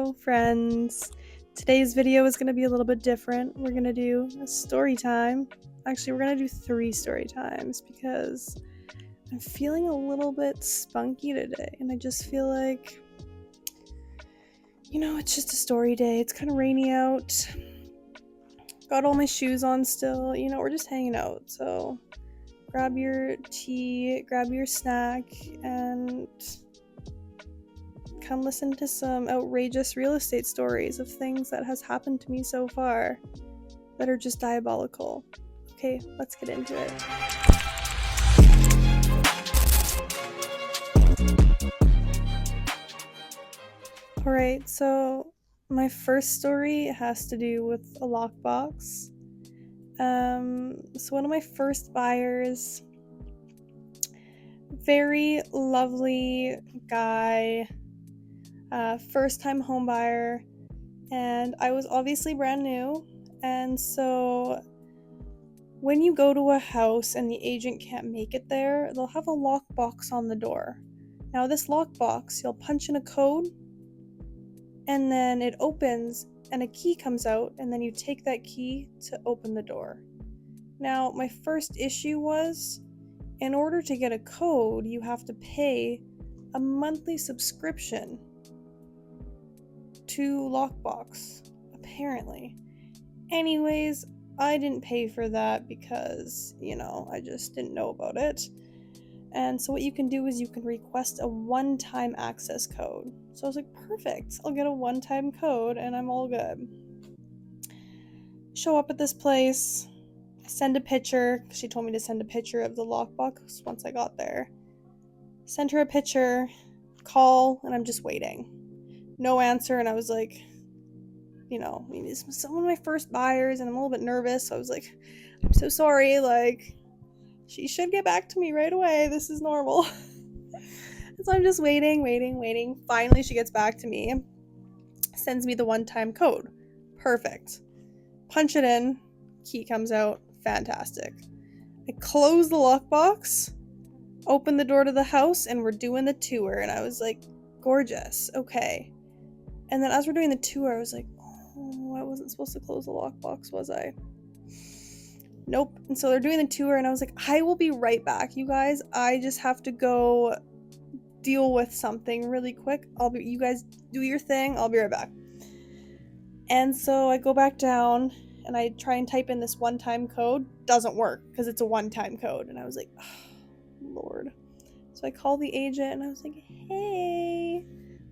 Hello friends. Today's video is going to be a little bit different. We're going to do a story time. Actually, we're going to do 3 story times because I'm feeling a little bit spunky today and I just feel like, it's just a story day. It's kind of rainy out. Got all my shoes on still. We're just hanging out. So grab your tea, grab your snack, and come listen to some outrageous real estate stories of things that has happened to me so far that are just diabolical. Okay, let's get into it. Alright, so my first story has to do with a lockbox. So one of my first buyers, very lovely guy, first time home buyer, and I was obviously brand new, and so when you go to a house and the agent can't make it there, they'll have a lockbox on the door. Now this lockbox, you'll punch in a code and then it opens and a key comes out, and then you take that key to open the door. Now my first issue was, in order to get a code, you have to pay a monthly subscription to Lockbox, apparently. Anyways, I didn't pay for that because, I just didn't know about it. And so what you can do is you can request a one-time access code. So I was like, perfect, I'll get a one-time code and I'm all good. Show up at this place, send a picture, because she told me to send a picture of the lockbox once I got there. Sent her a picture, call, and I'm just waiting. No answer, and I was like, this was some of my first buyers, and I'm a little bit nervous, so I was like, I'm so sorry, she should get back to me right away, this is normal. So I'm just waiting. Finally, she gets back to me, sends me the one-time code. Perfect. Punch it in, key comes out, fantastic. I close the lockbox, open the door to the house, and we're doing the tour, and I was like, gorgeous, okay. And then as we're doing the tour, I was like, oh, I wasn't supposed to close the lockbox, was I? Nope. And so they're doing the tour, and I was like, I will be right back, you guys. I just have to go deal with something really quick. You guys do your thing, I'll be right back. And so I go back down, and I try and type in this one-time code. Doesn't work, because it's a one-time code. And I was like, oh, Lord. So I called the agent, and I was like, hey,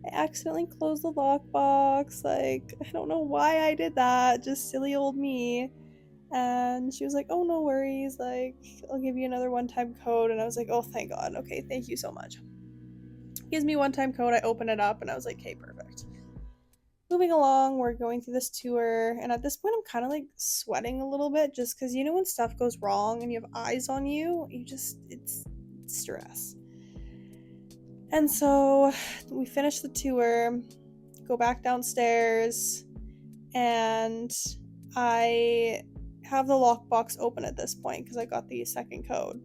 I accidentally closed the lockbox. I don't know why I did that. Just silly old me. And she was like, oh, no worries. I'll give you another one-time code. And I was like, oh, thank God. Okay, thank you so much. Gives me one-time code. I open it up, and I was like, okay, perfect. Moving along, we're going through this tour. And at this point, I'm kind of sweating a little bit just because, when stuff goes wrong and you have eyes on you, it's stress. And so we finish the tour, go back downstairs, and I have the lockbox open at this point because I got the second code.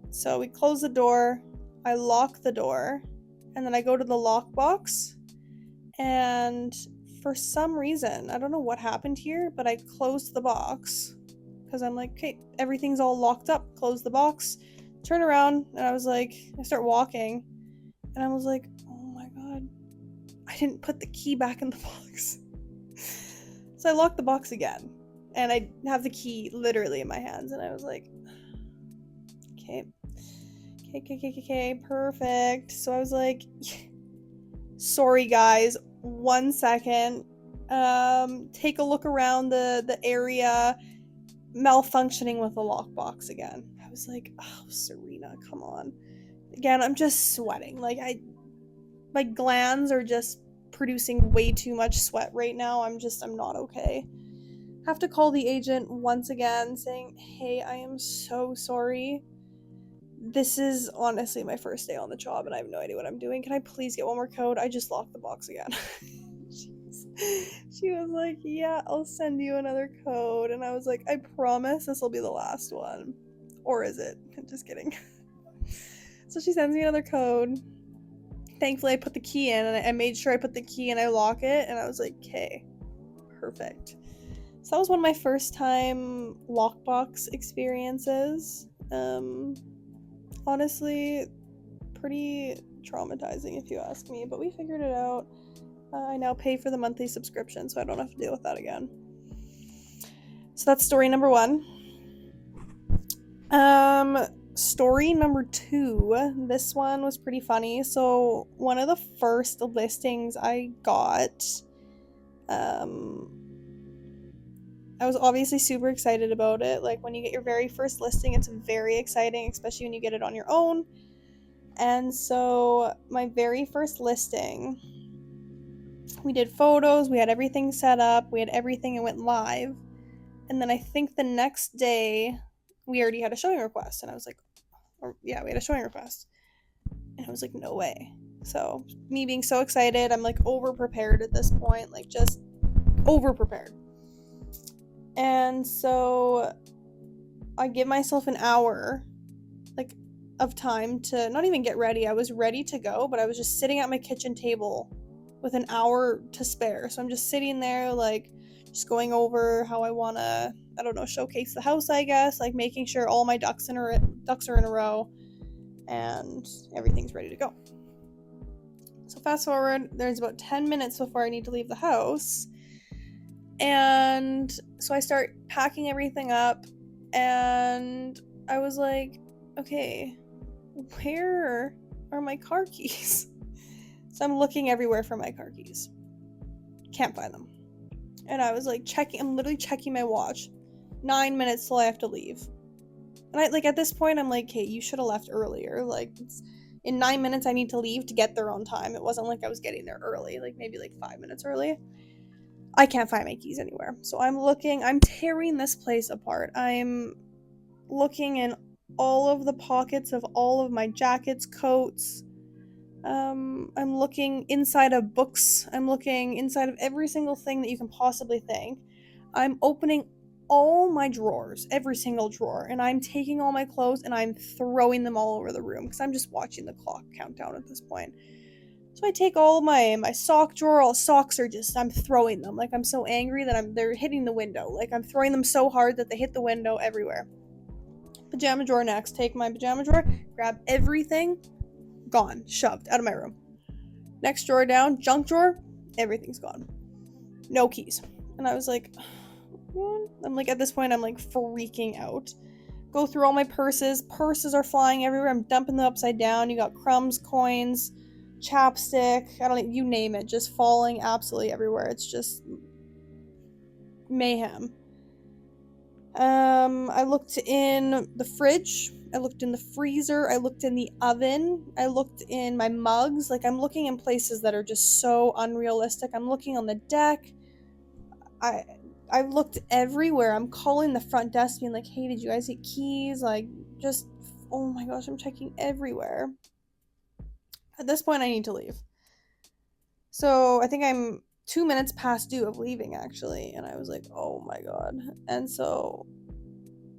So we close the door, I lock the door, and then I go to the lockbox, and for some reason, I don't know what happened here, but I closed the box because I'm like, okay, everything's all locked up, close the box, turn around, and I start walking. And I was like, oh my God, I didn't put the key back in the box. So I locked the box again. And I have the key literally in my hands. And I was like, okay, perfect. So I was like, sorry guys, 1 second. Take a look around the area. Malfunctioning with the lockbox again. I was like, oh, Serena, come on. Again, I'm just sweating. My glands are just producing way too much sweat right now. I'm not okay. Have to call the agent once again saying, hey, I am so sorry. This is honestly my first day on the job and I have no idea what I'm doing. Can I please get one more code? I just locked the box again. She was like, yeah, I'll send you another code. And I was like, I promise this will be the last one. Or is it? I'm just kidding. So she sends me another code. thankfully I put the key in, and I made sure I put the key and I lock it, and I was like, okay, perfect. So that was one of my first time lockbox experiences. Honestly, pretty traumatizing if you ask me, but we figured it out. I now pay for the monthly subscription, so I don't have to deal with that again. So that's story number 1. Story number 2. This one was pretty funny. So one of the first listings I got, I was obviously super excited about it. Like, when you get your very first listing, it's very exciting, especially when you get it on your own. And so my very first listing, we did photos, we had everything set up, we had everything, and went live. And then I think the next day we already had a showing request, and I was like, we had a showing request. And I was like, no way. So me being so excited, I'm like over prepared at this point, like just over prepared. And so I give myself an hour like of time to not even get ready. I was ready to go, but I was just sitting at my kitchen table with an hour to spare. So I'm just sitting there, like, just going over how I want to, I don't know, showcase the house, I guess, like making sure all my ducks are in a row and everything's ready to go. So fast forward, there's about 10 minutes before I need to leave the house. And so I start packing everything up, and I was like, okay, where are my car keys? So I'm looking everywhere for my car keys. Can't find them. And I was like I'm literally checking my watch. 9 minutes till I have to leave. And I, like, at this point, I'm like, hey, you should have left earlier. Like, in 9 minutes, I need to leave to get there on time. It wasn't like I was getting there early, like maybe like 5 minutes early. I can't find my keys anywhere. So I'm tearing this place apart. I'm looking in all of the pockets of all of my jackets, coats. I'm looking inside of books. I'm looking inside of every single thing that you can possibly think. I'm opening all my drawers, every single drawer, and I'm taking all my clothes and I'm throwing them all over the room because I'm just watching the clock count down at this point. So I take all my sock drawer, all socks are just, I'm throwing them. Like, I'm so angry that they're hitting the window. Like, I'm throwing them so hard that they hit the window everywhere. Pajama drawer next. Take my pajama drawer, grab everything, gone, shoved out of my room. Next drawer down, junk drawer, everything's gone. No keys. And I was like, I'm like, at this point, I'm like freaking out. Go through all my purses. Purses are flying everywhere. I'm dumping them upside down. You got crumbs, coins, chapstick, you name it, just falling absolutely everywhere. It's just mayhem. I looked in the fridge, I looked in the freezer, I looked in the oven, I looked in my mugs. Like, I'm looking in places that are just so unrealistic. I'm looking on the deck. I looked everywhere. I'm calling the front desk being like, hey, did you guys get keys? Like, just, oh my gosh, I'm checking everywhere. At this point, I need to leave. So I think I'm 2 minutes past due of leaving, actually. And I was like, oh my god. And so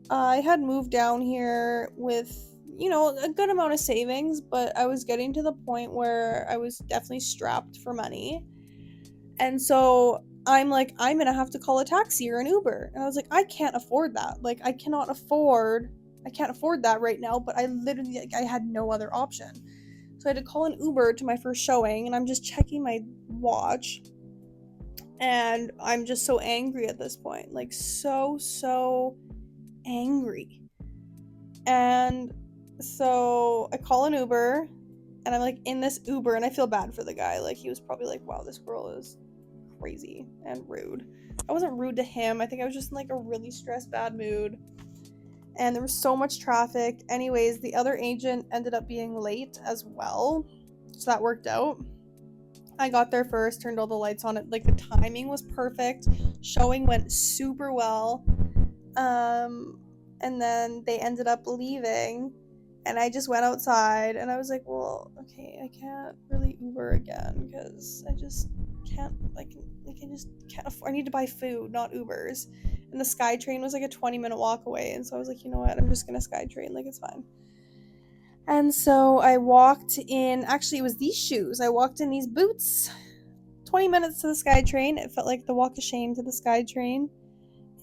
I had moved down here with, a good amount of savings, but I was getting to the point where I was definitely strapped for money. And so I'm like, I'm going to have to call a taxi or an Uber. And I was like, I can't afford that. Like, I can't afford that right now, but I literally, I had no other option. So I had to call an Uber to my first showing, and I'm just checking my watch, and I'm just so angry at this point. Like, so angry. And so I call an Uber, and I'm like in this Uber, and I feel bad for the guy. Like, he was probably like, wow, this girl is crazy and rude. I wasn't rude to him. I think I was just in like a really stressed, bad mood. And there was so much traffic. Anyways, the other agent ended up being late as well, so that worked out. I got there first, turned all the lights on. It, like, the timing was perfect. Showing went super well. And then they ended up leaving, and I just went outside, and I was like, well, okay, I can't really Uber again because I just can't, like I just can't afford. I need to buy food, not Ubers. And the SkyTrain was like a 20-minute walk away, and so I was like, you know what, I'm just gonna SkyTrain, like, it's fine. And so I walked in, actually, it was these shoes. I walked in these boots. 20 minutes to the SkyTrain. It felt like the walk of shame to the SkyTrain.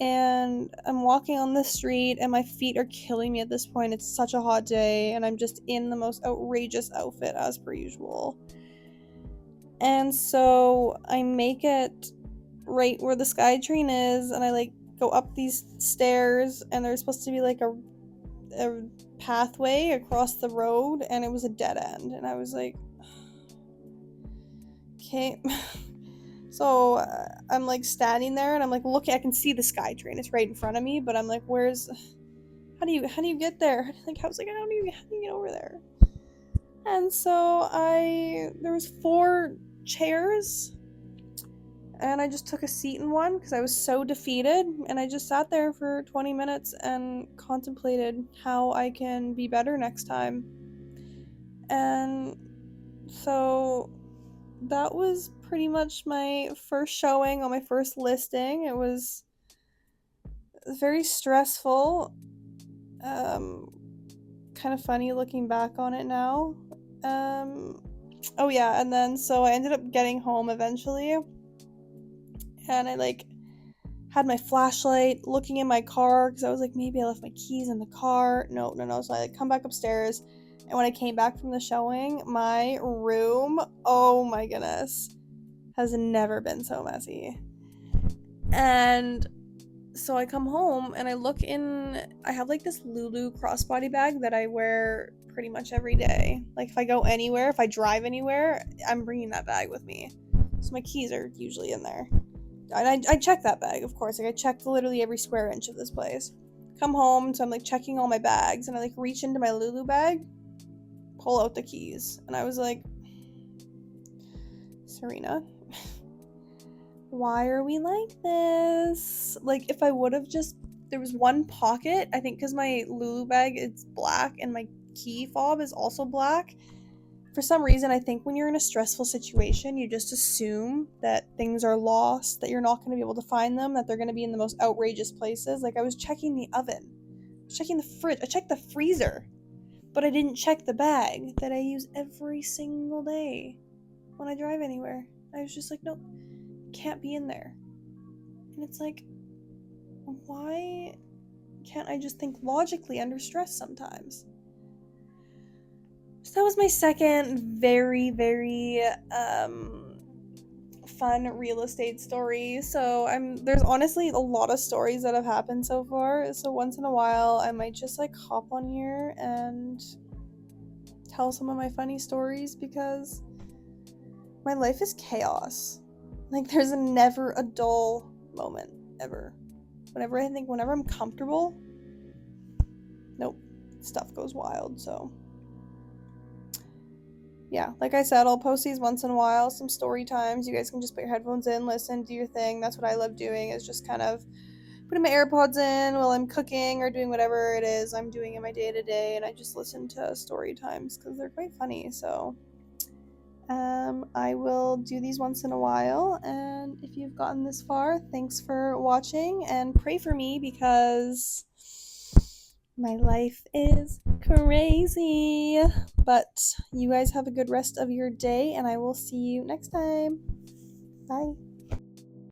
And I'm walking on the street, and my feet are killing me at this point. It's such a hot day, and I'm just in the most outrageous outfit as per usual. And so I make it right where the SkyTrain is, and I like go up these stairs, and there's supposed to be like a pathway across the road, and it was a dead end. And I was like, okay. So I'm like standing there, and I'm like looking. I can see the SkyTrain; it's right in front of me. But I'm like, how do you get there? Like, I was like, how do you get over there? And so there was 4 chairs, and I just took a seat in one because I was so defeated, and I just sat there for 20 minutes and contemplated how I can be better next time. And so that was pretty much my first showing on my first listing. It was very stressful, kind of funny looking back on it now. Oh yeah, and then so I ended up getting home eventually, and I like had my flashlight looking in my car because I was like, maybe I left my keys in the car. No. So I like come back upstairs, and when I came back from the showing, my room, oh my goodness, has never been so messy. And so I come home and I look in, I have like this Lulu crossbody bag that I wear pretty much every day. Like if I go anywhere, if I drive anywhere, I'm bringing that bag with me. So my keys are usually in there. And I check that bag, of course. Like I checked literally every square inch of this place. Come home, so I'm like checking all my bags, and I like reach into my Lulu bag, pull out the keys, and I was like, Serena, why are we like this? Like, if I would have just, there was one pocket, I think because my Lulu bag is black and my key fob is also black. For some reason, I think when you're in a stressful situation, you just assume that things are lost, that you're not going to be able to find them, that they're going to be in the most outrageous places. Like, I was checking the oven, I was checking the fridge, I checked the freezer, but I didn't check the bag that I use every single day when I drive anywhere. I was just like, nope, can't be in there. And it's like, why can't I just think logically under stress sometimes? So that was my second very, very fun real estate story. So there's honestly a lot of stories that have happened so far. So once in a while I might just like hop on here and tell some of my funny stories because my life is chaos. Like there's never a dull moment ever. Whenever I'm comfortable, nope, stuff goes wild. So yeah, like I said, I'll post these once in a while, some story times. You guys can just put your headphones in, listen, do your thing. That's what I love doing, is just kind of putting my AirPods in while I'm cooking or doing whatever it is I'm doing in my day-to-day, and I just listen to story times because they're quite funny. So I will do these once in a while, and if you've gotten this far, thanks for watching, and pray for me because my life is crazy. But you guys have a good rest of your day, and I will see you next time. Bye.